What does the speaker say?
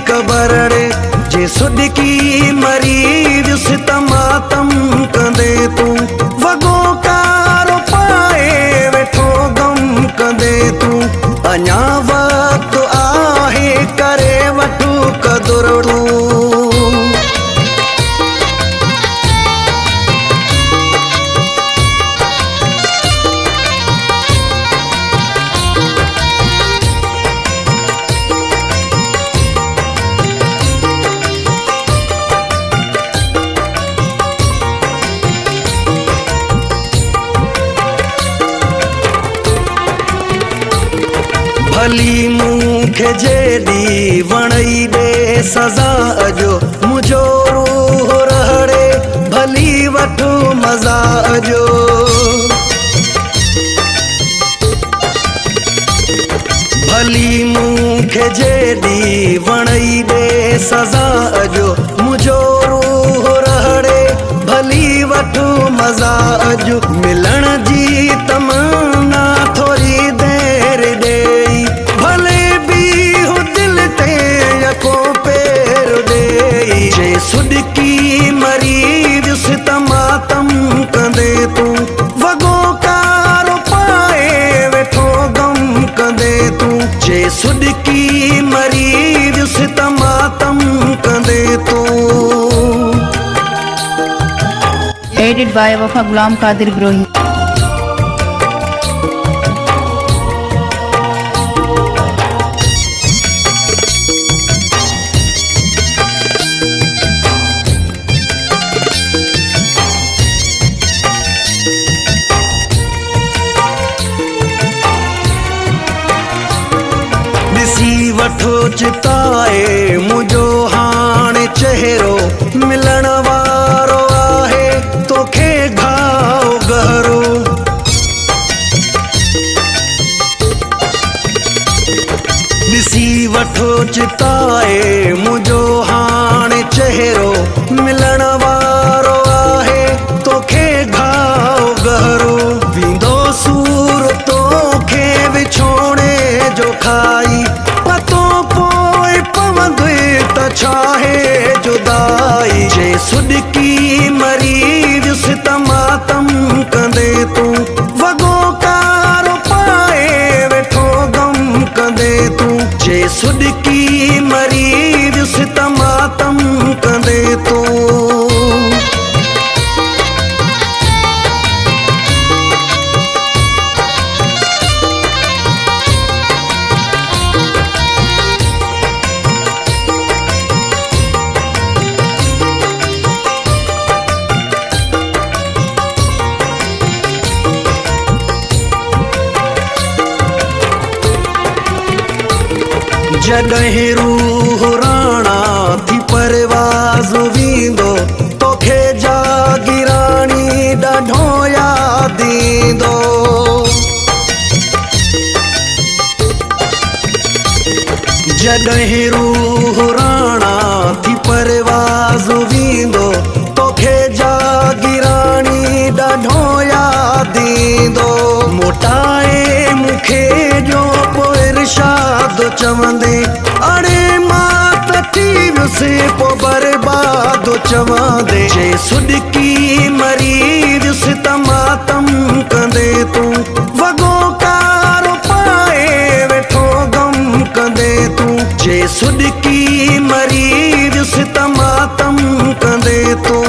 कबरड़े जे सुडकी मरी विस तमातम कंदे तू वगो कारो पाए वेठो गम कंदे तू अञा वक्त आहे करे वठू कदुरड़ू भली मूंखे जेडी वणई दे सजा अजो मुझो रूह रहड़े भली वठो मजा अजो भली मूंखे जेडी वणई दे सजा अजो मुझो रूह रहड़े भली वठो मजा अजो मिलण जी तमन्ना थोड़ी देर दे भले भी हो दिल ते यको पैर दे जे सुडकी मरी विस तमातम कंदे तू वगो कारो पाए वेठो गम कंदे तू जे सुडकी मरी विस तमातम कंदे तू। एडिट बाय वफा गुलाम कादिर ब्रोही। ॾिसी वठो चिताए मुझो हाणे चेहरो मिलण वारो आहे तोखे घाव गहरो ॾिसी वठो चिताए मुझो हाणे चेहरो मिलण वारो आहे तोखे घाव गहरो वेंदो सूर तोखे विछोड़े जो खाई पतो पोइ पवंदे त छाहे जुदाई जे सुडकी मरी विस तमातम कंदे तू वगो कारो पाए वेठो गम कंदे तू जे सुडकी मरी विस तमातम कंदे तू। जॾहिं रूह राणा थी परवाज़ वींदो तोखे जागिराणी ॾाढो याद ईंदो जॾहिं रूह राणा थी परवाज़ वींदो तोखे जागिराणी ॾाढो याद ईंदो मोटाए मूंखे जो पोइ इरशाद चवंदे अड़े मां त थी वियुसि पोइ बर्बाद चवंदे जे सुडकी मरी वियुसि तमातम कंदे तू वगो कारो पाए वेठो गम कंदे तू जे सुडकी मरी वियुसि तमातम कंदे तू।